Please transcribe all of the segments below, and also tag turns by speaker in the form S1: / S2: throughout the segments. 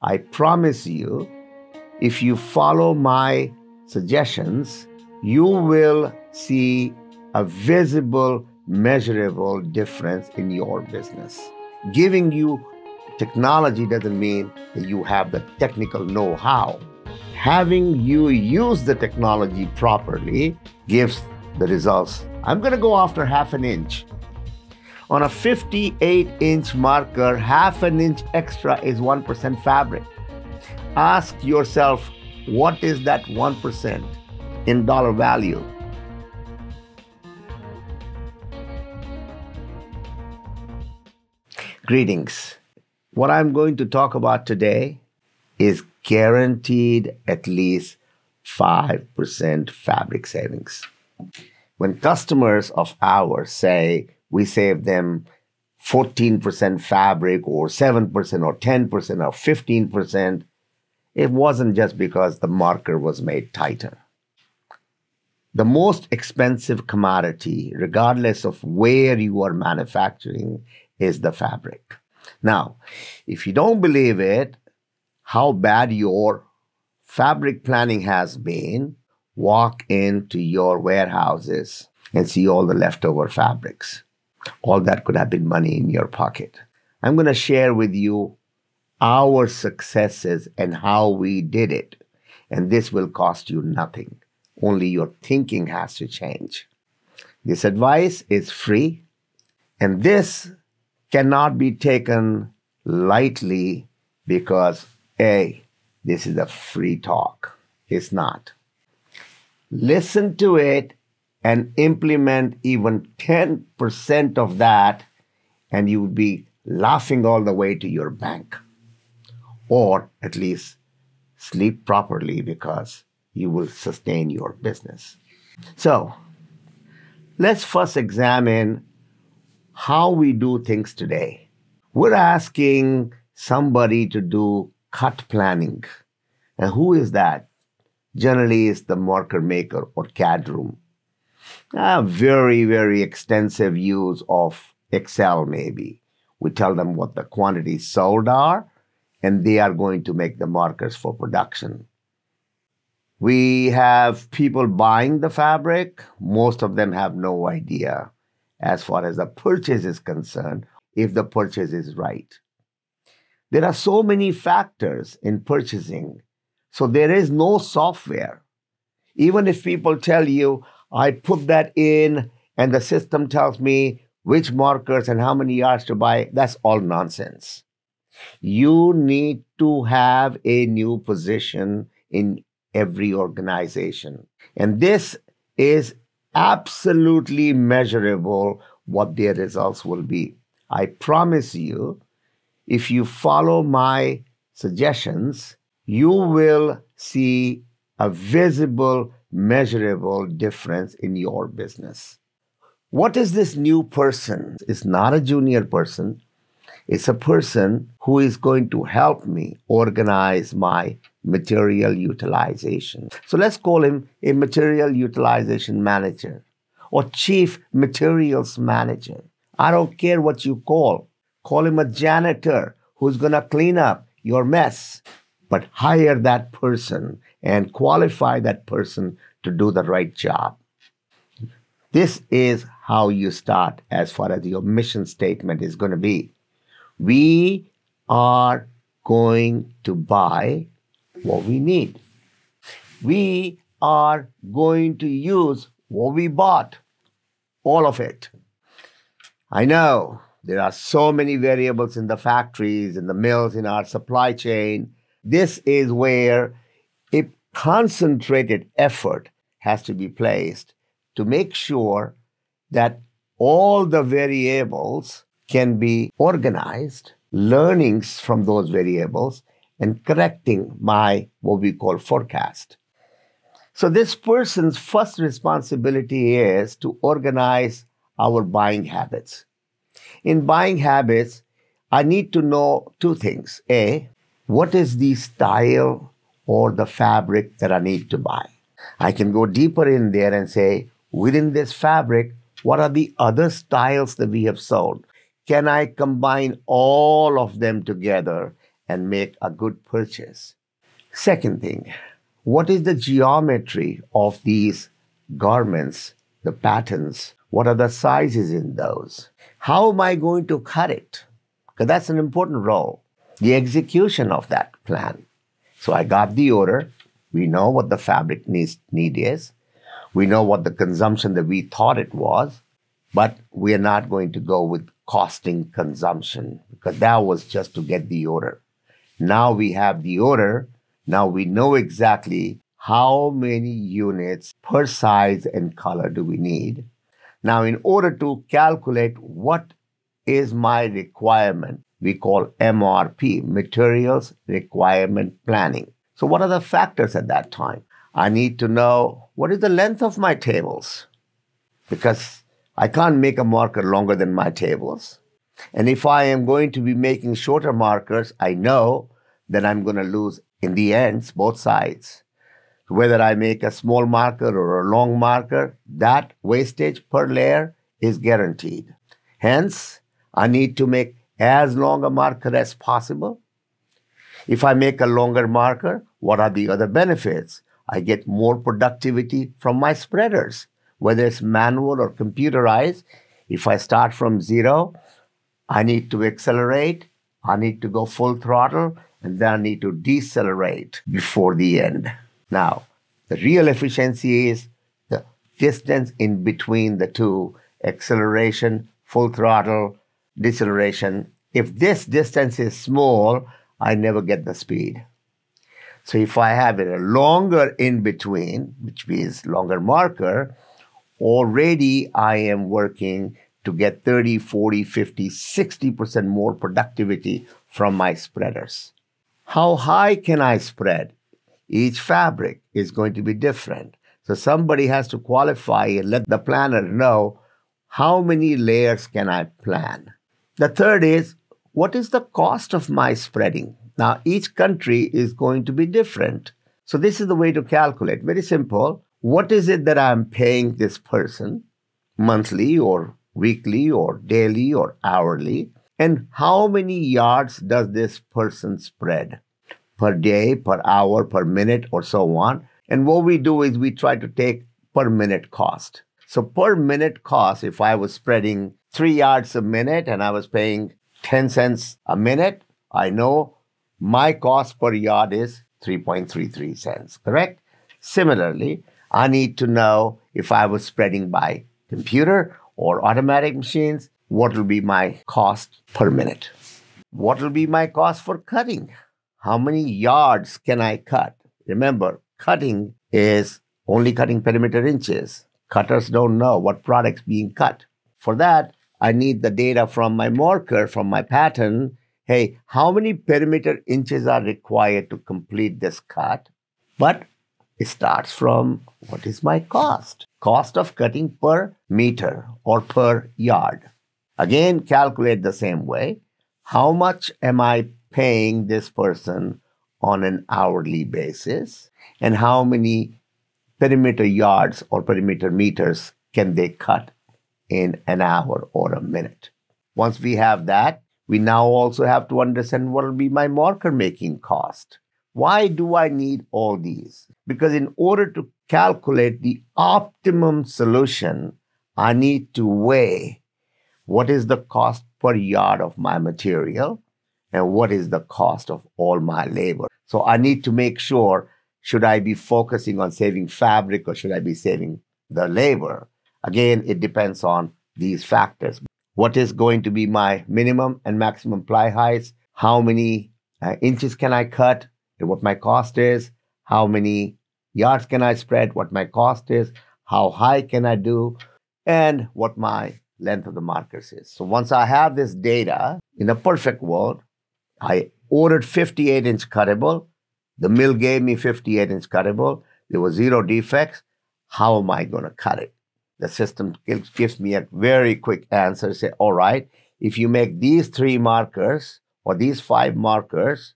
S1: I promise you, if you follow my suggestions, you will see a visible, measurable difference in your business. Giving you technology doesn't mean that you have the technical know-how. Having you use the technology properly gives the results. I'm going to go after half an inch. On a 58-inch marker, half an inch extra is 1% fabric. Ask yourself, what is that 1% in dollar value? Greetings. What I'm going to talk about today is guaranteed at least 5% fabric savings. When customers of ours say we save them 14% fabric or 7% or 10% or 15%, it wasn't just because the marker was made tighter. The most expensive commodity, regardless of where you are manufacturing, is the fabric. Now, if you don't believe it, how bad your fabric planning has been, walk into your warehouses and see all the leftover fabrics. All that could have been money in your pocket. I'm going to share with you our successes and how we did it. And this will cost you nothing. Only your thinking has to change. This advice is free, and this cannot be taken lightly because, A, this is a free talk. It's not. Listen to it and implement even 10% of that, and you would be laughing all the way to your bank. Or at least sleep properly because you will sustain your business. So let's first examine how we do things today. We're asking somebody to do cut planning. And who is that? Generally, it's the marker maker or CAD room. A very, very extensive use of Excel maybe. We tell them what the quantities sold are, and they are going to make the markers for production. We have people buying the fabric. Most of them have no idea as far as the purchase is concerned, if the purchase is right. There are so many factors in purchasing, so there is no software. Even if people tell you, I put that in and the system tells me which markers and how many yards to buy, that's all nonsense. You need to have a new position in every organization. And this is absolutely measurable what their results will be. I promise you, if you follow my suggestions, you will see a visible, measurable difference in your business. What is this new person? It's not a junior person. It's a person who is going to help me organize my material utilization. So let's call him a material utilization manager or chief materials manager. I don't care what you call. Call him a janitor who's going to clean up your mess. But hire that person and qualify that person to do the right job. This is how you start as far as your mission statement is going to be. We are going to buy what we need. We are going to use what we bought, all of it. I know there are so many variables in the factories, in the mills, in our supply chain. This is where a concentrated effort has to be placed to make sure that all the variables can be organized, learnings from those variables, and correcting my what we call forecast. So this person's first responsibility is to organize our buying habits. In buying habits, I need to know two things. A, what is the style or the fabric that I need to buy? I can go deeper in there and say, within this fabric, what are the other styles that we have sold? Can I combine all of them together and make a good purchase. Second thing, what is the geometry of these garments, the patterns? What are the sizes in those? How am I going to cut it? Because that's an important role. The execution of that plan. So I got the order. We know what the fabric need is. We know what the consumption that we thought it was, but we are not going to go with costing consumption because that was just to get the order. Now we have the order. Now we know exactly how many units per size and color do we need. Now, in order to calculate what is my requirement, we call MRP, Materials Requirement Planning. So what are the factors at that time? I need to know what is the length of my tables, because I can't make a marker longer than my tables. And if I am going to be making shorter markers, I know that I'm going to lose in the ends, both sides. Whether I make a small marker or a long marker, that wastage per layer is guaranteed. Hence, I need to make as long a marker as possible. If I make a longer marker, what are the other benefits? I get more productivity from my spreaders, whether it's manual or computerized. If I start from zero, I need to accelerate, I need to go full throttle, and then I need to decelerate before the end. Now, the real efficiency is the distance in between the two, acceleration, full throttle, deceleration. If this distance is small, I never get the speed. So if I have it a longer in between, which means longer marker, already I am working to get 30, 40, 50, 60% more productivity from my spreaders. How high can I spread? Each fabric is going to be different. So somebody has to qualify and let the planner know how many layers can I plan. The third is, what is the cost of my spreading? Now, each country is going to be different. So this is the way to calculate. Very simple. What is it that I'm paying this person monthly or weekly or daily or hourly? And how many yards does this person spread? Per day, per hour, per minute, or so on. And what we do is we try to take per minute cost. So per minute cost, if I was spreading 3 yards a minute and I was paying 10 cents a minute, I know my cost per yard is 3.33 cents, correct? Similarly, I need to know if I was spreading by computer or automatic machines, what will be my cost per minute? What will be my cost for cutting? How many yards can I cut? Remember, cutting is only cutting perimeter inches. Cutters don't know what product's being cut. For that, I need the data from my marker, from my pattern. Hey, how many perimeter inches are required to complete this cut? But it starts from what is my cost? Cost of cutting per meter or per yard. Again, calculate the same way. How much am I paying this person on an hourly basis? And how many perimeter yards or perimeter meters can they cut in an hour or a minute? Once we have that, we now also have to understand what will be my marker making cost. Why do I need all these? Because in order to calculate the optimum solution, I need to weigh what is the cost per yard of my material and what is the cost of all my labor. So I need to make sure, should I be focusing on saving fabric or should I be saving the labor? Again, it depends on these factors. What is going to be my minimum and maximum ply heights? How many inches can I cut? And what my cost is? How many yards can I spread? What my cost is? How high can I do? And what my length of the markers is. So once I have this data, in a perfect world, I ordered 58-inch cuttable. The mill gave me 58-inch cuttable. There were 0 defects. How am I going to cut it? The system gives me a very quick answer. Say, all right, if you make these 3 markers or these 5 markers,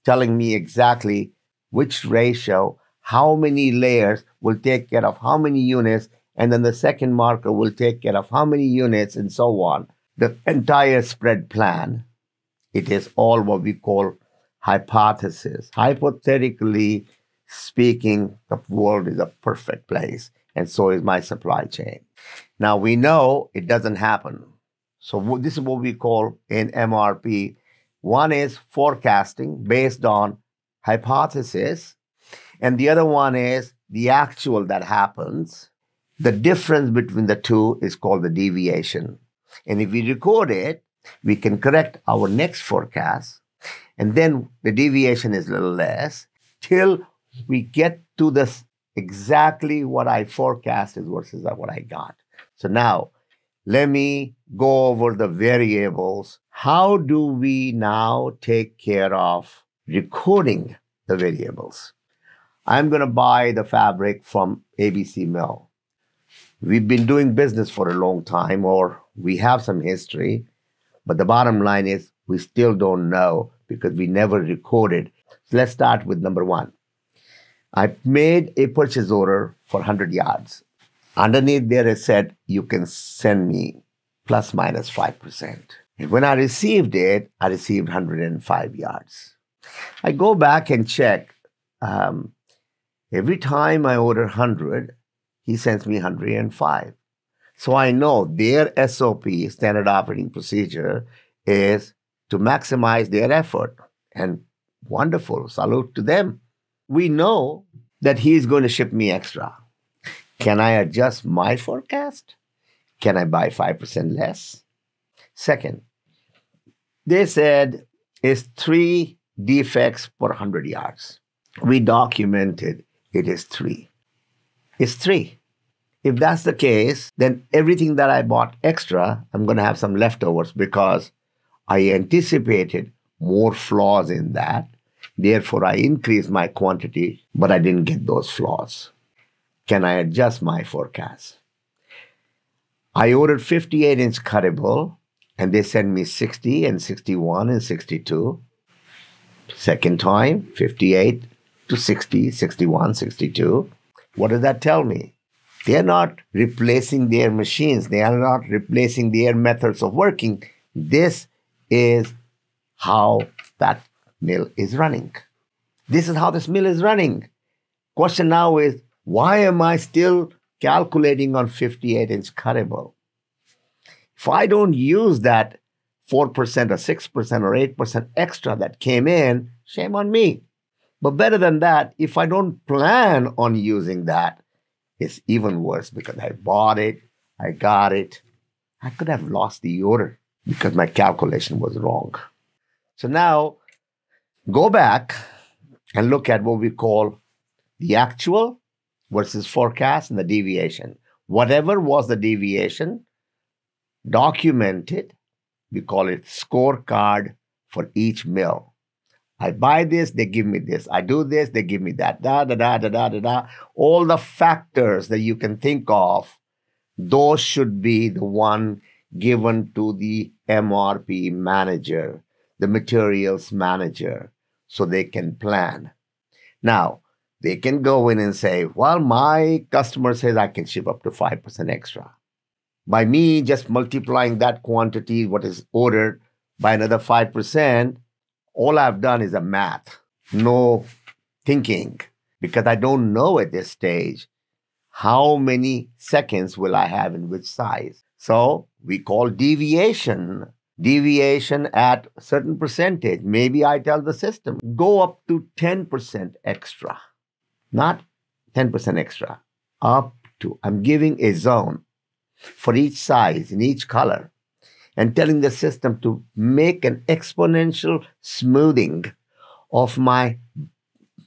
S1: telling me exactly which ratio, how many layers will take care of how many units, and then the second marker will take care of how many units, and so on. The entire spread plan, it is all what we call hypothesis. Hypothetically speaking, the world is a perfect place, and so is my supply chain. Now, we know it doesn't happen. So this is what we call in MRP. One is forecasting based on hypothesis, and the other one is the actual that happens. The difference between the two is called the deviation. And if we record it, we can correct our next forecast, and then the deviation is a little less till we get to this exactly what I forecasted versus what I got. So now, let me go over the variables. How do we now take care of recording the variables? I'm going to buy the fabric from ABC Mill. We've been doing business for a long time, or we have some history, but the bottom line is we still don't know because we never recorded. So let's start with number one. I made a purchase order for 100 yards. Underneath there it said, you can send me plus minus 5%. And when I received it, I received 105 yards. I go back and check. Every time I order 100, he sends me 105. So I know their SOP, standard operating procedure, is to maximize their effort. And wonderful, salute to them. We know that he's going to ship me extra. Can I adjust my forecast? Can I buy 5% less? Second, they said it's 3 defects per 100 yards. We documented it is 3. It's 3. If that's the case, then everything that I bought extra, I'm going to have some leftovers because I anticipated more flaws in that. Therefore, I increased my quantity, but I didn't get those flaws. Can I adjust my forecast? I ordered 58-inch cuttable, and they sent me 60 and 61 and 62. Second time, 58 to 60, 61, 62. What does that tell me? They are not replacing their machines. They are not replacing their methods of working. This is how that mill is running. This is how this mill is running. Question now is, why am I still calculating on 58-inch cuttable? If I don't use that 4% or 6% or 8% extra that came in, shame on me. But better than that, if I don't plan on using that, it's even worse because I bought it, I got it. I could have lost the order because my calculation was wrong. So now, go back and look at what we call the actual versus forecast and the deviation. Whatever was the deviation, document it. We call it scorecard for each mill. I buy this, they give me this. I do this, they give me that. All the factors that you can think of, those should be the one given to the MRP manager, the materials manager, so they can plan. Now, they can go in and say, well, my customer says I can ship up to 5% extra. By me just multiplying that quantity, what is ordered, by another 5%, all I've done is a math, no thinking, because I don't know at this stage how many seconds will I have in which size. So we call deviation at a certain percentage. Maybe I tell the system, go up to 10% extra, not 10% extra, up to, I'm giving a zone for each size in each color and telling the system to make an exponential smoothing of my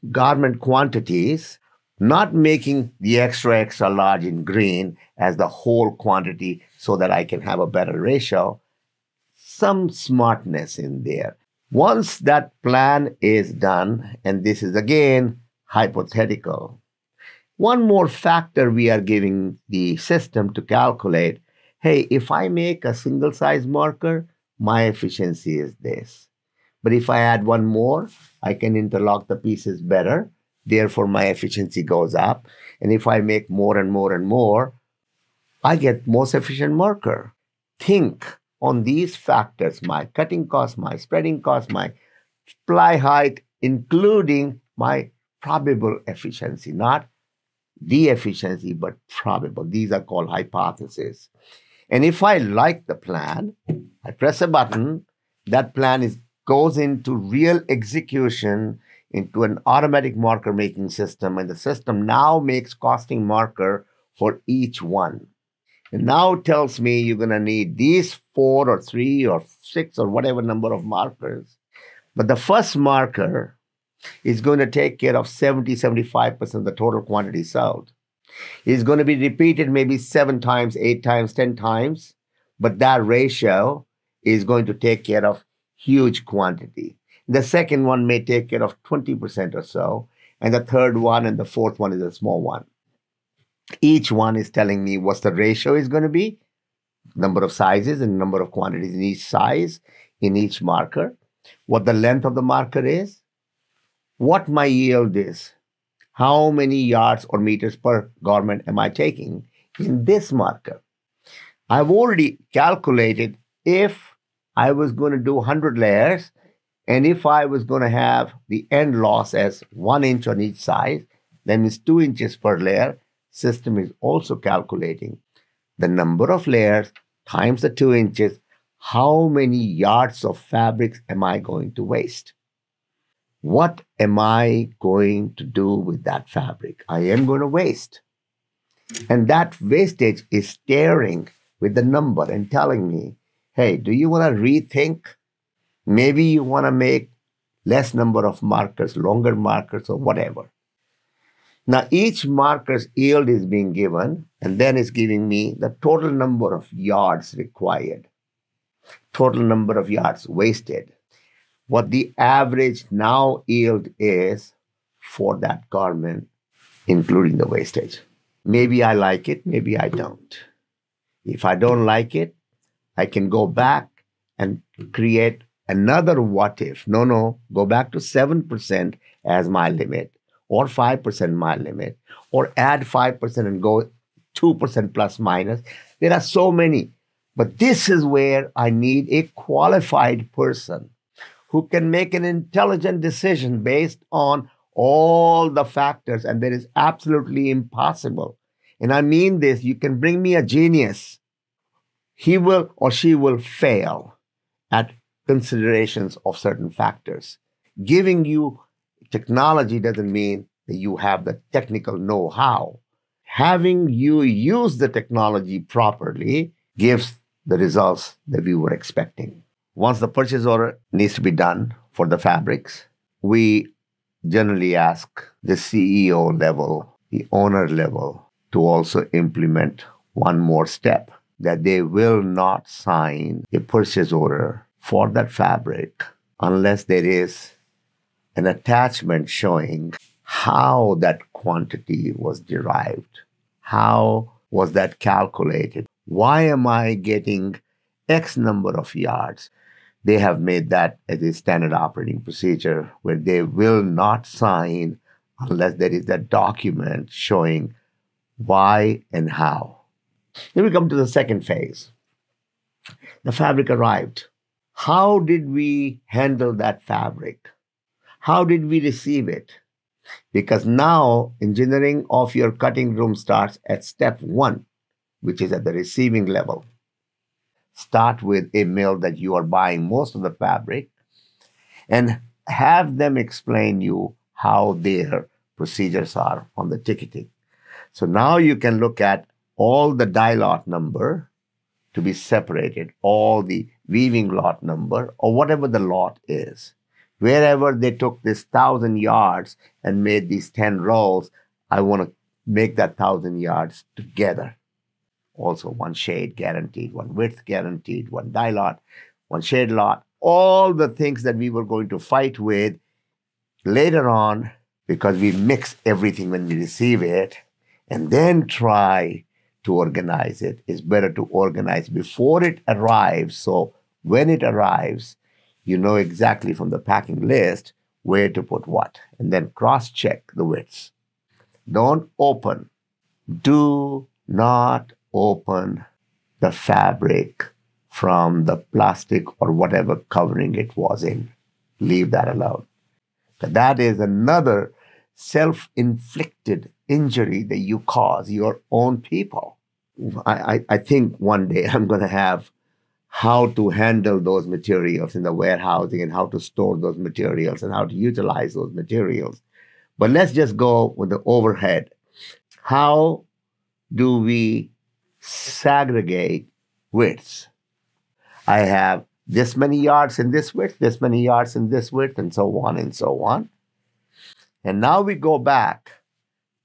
S1: garment quantities, not making the extra large in green as the whole quantity so that I can have a better ratio. Some smartness in there. Once that plan is done, and this is again hypothetical, one more factor we are giving the system to calculate, hey, if I make a single size marker, my efficiency is this. But if I add one more, I can interlock the pieces better. Therefore, my efficiency goes up. And if I make more and more and more, I get most efficient marker. Think on these factors, my cutting cost, my spreading cost, my ply height, including my probable efficiency, not the efficiency, but probable. These are called hypotheses. And if I like the plan, I press a button, that plan goes into real execution into an automatic marker making system, and the system now makes costing marker for each one. And now tells me you're going to need these 4 or 3 or 6 or whatever number of markers. But the first marker is going to take care of 70-75% of the total quantity sold. It's going to be repeated maybe 7 times, 8 times, 10 times, but that ratio is going to take care of huge quantity. The second one may take care of 20% or so, and the third one and the fourth one is a small one. Each one is telling me what the ratio is going to be, number of sizes and number of quantities in each size, in each marker, what the length of the marker is, what my yield is, how many yards or meters per garment am I taking in this marker. I've already calculated if I was going to do 100 layers, and if I was going to have the end loss as 1 inch on each side, that means 2 inches per layer. System is also calculating the number of layers times the 2 inches. How many yards of fabrics am I going to waste? What am I going to do with that fabric? I am going to waste. And that wastage is staring with the number and telling me, hey, do you want to rethink? Maybe you want to make less number of markers, longer markers, or whatever. Now, each marker's yield is being given, and then it's giving me the total number of yards required, total number of yards wasted, what the average now yield is for that garment, including the wastage. Maybe I like it, maybe I don't. If I don't like it, I can go back and create another what if. No, go back to 7% as my limit, or 5% my limit, or add 5% and go 2% plus minus. There are so many. But this is where I need a qualified person who can make an intelligent decision based on all the factors, and that is absolutely impossible. And I mean this, you can bring me a genius. He will or she will fail at considerations of certain factors. Giving you technology doesn't mean that you have the technical know-how. Having you use the technology properly gives the results that we were expecting. Once the purchase order needs to be done for the fabrics, we generally ask the CEO level, the owner level, to also implement one more step, that they will not sign a purchase order for that fabric unless there is an attachment showing how that quantity was derived. How was that calculated? Why am I getting X number of yards? They have made that as a standard operating procedure where they will not sign unless there is a document showing why and how. Then we come to the second phase. The fabric arrived. How did we handle that fabric? How did we receive it? Because now engineering of your cutting room starts at step 1, which is at the receiving level. Start with a mill that you are buying most of the fabric and have them explain you how their procedures are on the ticketing. So now you can look at all the die lot number to be separated, all the weaving lot number, or whatever the lot is. Wherever they took this 1,000 yards and made these 10 rolls, I want to make that 1,000 yards together. Also, one shade guaranteed, one width guaranteed, one die lot, one shade lot, all the things that we were going to fight with later on, because we mix everything when we receive it and then try to organize it. It's better to organize before it arrives. So when it arrives, you know exactly from the packing list where to put what, and then cross-check the widths. Don't open. Do not open the fabric from the plastic or whatever covering it was in. Leave that alone. That is another self-inflicted injury that you cause your own people. I think one day I'm going to have how to handle those materials in the warehousing and how to store those materials and how to utilize those materials. But let's just go with the overhead. How do we segregate widths? I have this many yards in this width, this many yards in this width, and so on and so on. And now we go back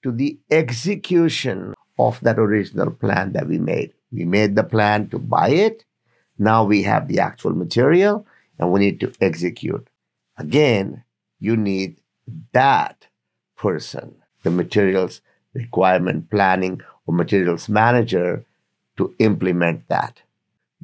S1: to the execution of that original plan that we made. We made the plan to buy it. Now we have the actual material and we need to execute. Again, you need that person, the materials requirement planning or materials manager, to implement that.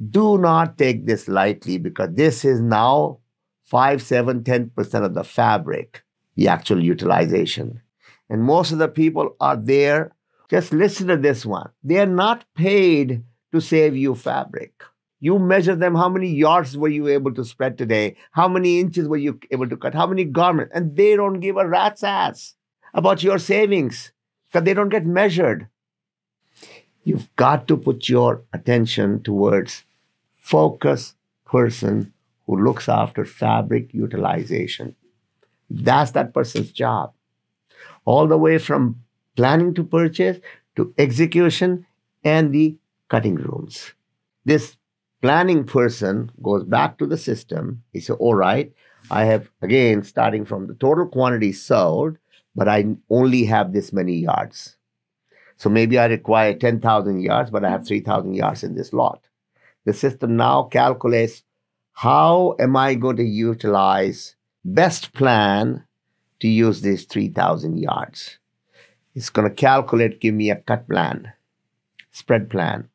S1: Do not take this lightly, because this is now 5, 7, 10% of the fabric, the actual utilization. And most of the people are there. Just listen to this one. They are not paid to save you fabric. You measure them. How many yards were you able to spread today? How many inches were you able to cut? How many garments? And they don't give a rat's ass about your savings because they don't get measured. You've got to put your attention towards focus person who looks after fabric utilization. That's that person's job. All the way from planning to purchase to execution and the cutting rooms. This planning person goes back to the system. He says, all right, I have, again, starting from the total quantity sold, but I only have this many yards. So maybe I require 10,000 yards, but I have 3,000 yards in this lot. The system now calculates how am I going to utilize best plan to use these 3,000 yards. It's going to calculate, give me a cut plan, spread plan.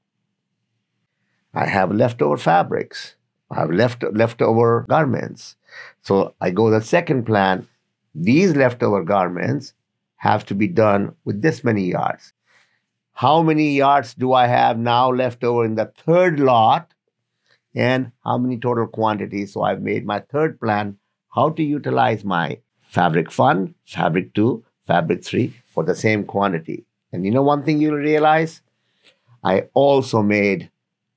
S1: I have leftover fabrics. I have leftover garments. So I go the second plan. These leftover garments have to be done with this many yards. How many yards do I have now left over in the third lot? And how many total quantities? So I've made my third plan, how to utilize my fabric 1, fabric 2, fabric 3 for the same quantity. And you know one thing you'll realize? I also made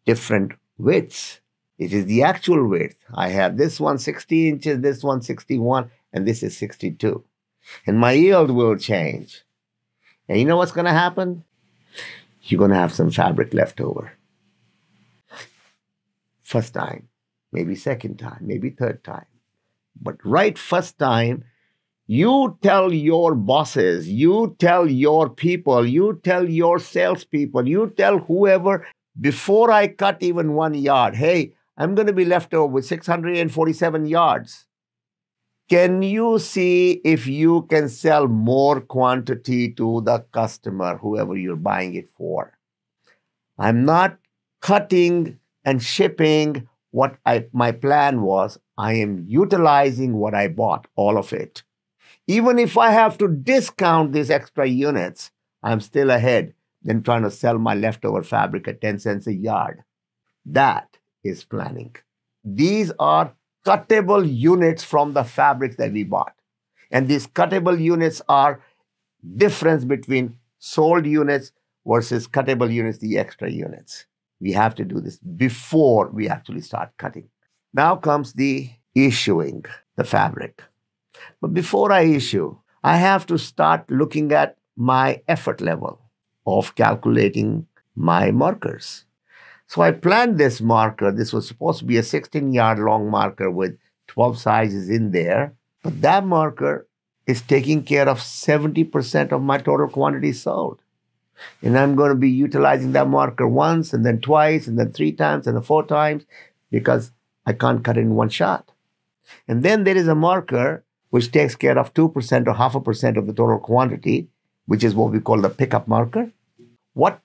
S1: different widths. It is the actual width. I have this one 60 inches, this one 61, and this is 62. And my yield will change. And you know what's going to happen? You're going to have some fabric left over. First time, maybe second time, maybe third time. But right first time, you tell your bosses, you tell your people, you tell your salespeople, you tell whoever, before I cut even 1 yard, hey, I'm going to be left over with 647 yards. Can you see if you can sell more quantity to the customer, whoever you're buying it for? I'm not cutting and shipping what my plan was. I am utilizing what I bought, all of it. Even if I have to discount these extra units, I'm still ahead than trying to sell my leftover fabric at 10 cents a yard. That is planning. These are cuttable units from the fabrics that we bought. And these cuttable units are difference between sold units versus cuttable units, the extra units. We have to do this before we actually start cutting. Now comes the issuing the fabric. But before I issue, I have to start looking at my effort level of calculating my markers. So I planned this marker. This was supposed to be a 16-yard long marker with 12 sizes in there. But that marker is taking care of 70% of my total quantity sold. And I'm going to be utilizing that marker once and then twice and then 3 times and then 4 times because I can't cut it in one shot. And then there is a marker which takes care of 2% or 0.5% of the total quantity, which is what we call the pickup marker. What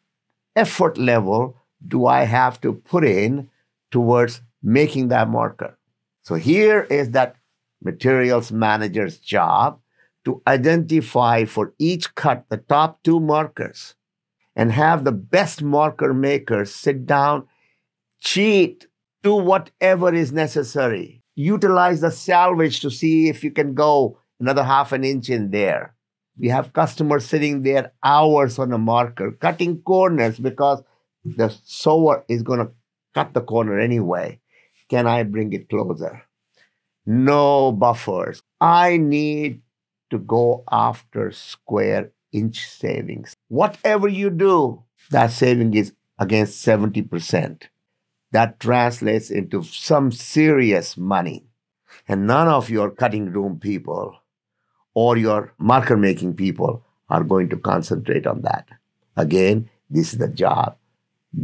S1: effort level do I have to put in towards making that marker? So here is that materials manager's job to identify for each cut the top 2 markers and have the best marker makers sit down, cheat, do whatever is necessary utilize the salvage to see if you can go another half an inch in there. We have customers sitting there hours on a marker, cutting corners because the sewer is going to cut the corner anyway. Can I bring it closer? No buffers. I need to go after square inch savings. Whatever you do, that saving is against 70%. That translates into some serious money. And none of your cutting room people or your marker making people are going to concentrate on that. Again, this is the job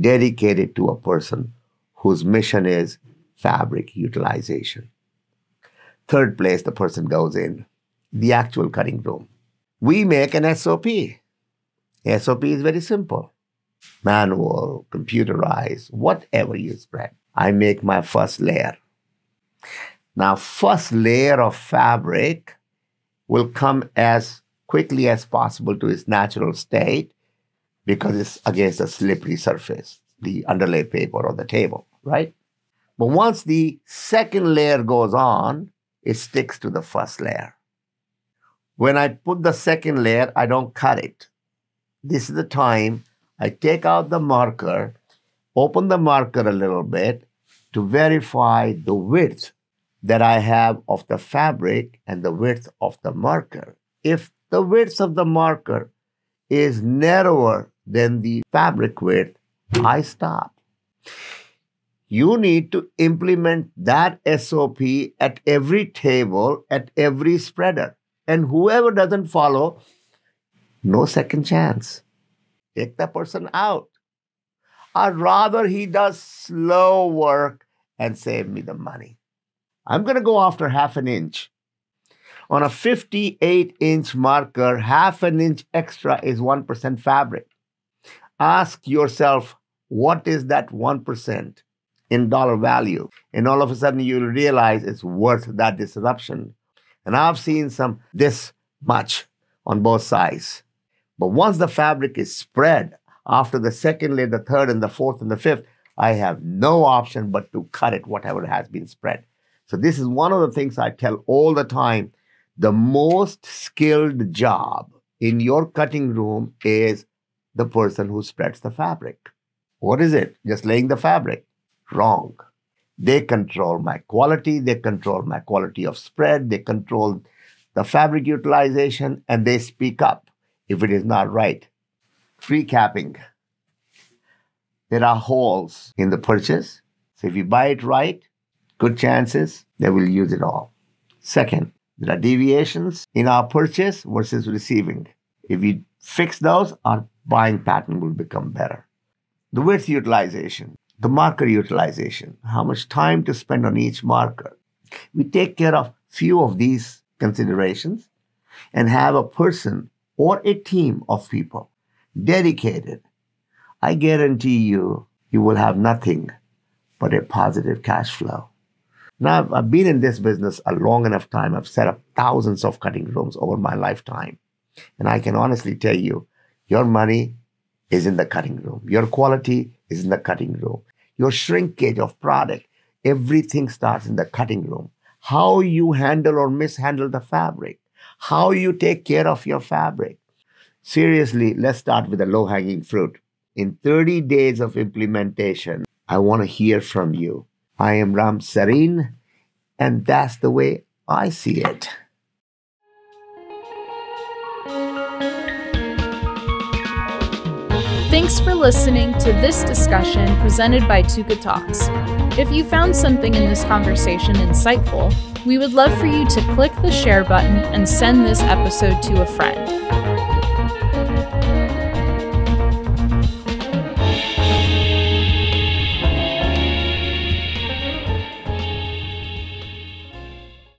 S1: dedicated to a person whose mission is fabric utilization. Third place the person goes in, the actual cutting room. We make an SOP. SOP is very simple. Manual, computerized, whatever you spread. I make my first layer. Now, first layer of fabric will come as quickly as possible to its natural state because it's against a slippery surface, the underlay paper or the table, right? But once the second layer goes on, it sticks to the first layer. When I put the second layer, I don't cut it. This is the time I take out the marker, open the marker a little bit to verify the width that I have of the fabric and the width of the marker. If the width of the marker is narrower than the fabric width, I stop. You need to implement that SOP at every table, at every spreader. And whoever doesn't follow, no second chance. Take that person out. I'd rather he does slow work and save me the money. I'm going to go after half an inch. On a 58-inch marker, half an inch extra is 1% fabric. Ask yourself, what is that 1% in dollar value? And all of a sudden, you'll realize it's worth that disruption. And I've seen some this much on both sides. But once the fabric is spread, after the second layer, the third, and the fourth, and the fifth, I have no option but to cut it, whatever has been spread. So this is one of the things I tell all the time. The most skilled job in your cutting room is the person who spreads the fabric. What is it? Just laying the fabric? Wrong. They control my quality. They control my quality of spread. They control the fabric utilization, and they speak up if it is not right. Recapping. There are holes in the purchase. So if you buy it right, good chances they will use it all. Second, there are deviations in our purchase versus receiving. If we fix those, our buying pattern will become better. The width utilization, the marker utilization, how much time to spend on each marker. We take care of few of these considerations and have a person or a team of people dedicated. I guarantee you, you will have nothing but a positive cash flow. Now, I've been in this business a long enough time. I've set up thousands of cutting rooms over my lifetime. And I can honestly tell you, your money is in the cutting room. Your quality is in the cutting room. Your shrinkage of product, everything starts in the cutting room. How you handle or mishandle the fabric. How you take care of your fabric. Seriously, let's start with the low-hanging fruit. In 30 days of implementation, I want to hear from you. I am Ram Sareen, and that's the way I see it.
S2: Thanks for listening to this discussion presented by Tuka Talks. If you found something in this conversation insightful, we would love for you to click the share button and send this episode to a friend.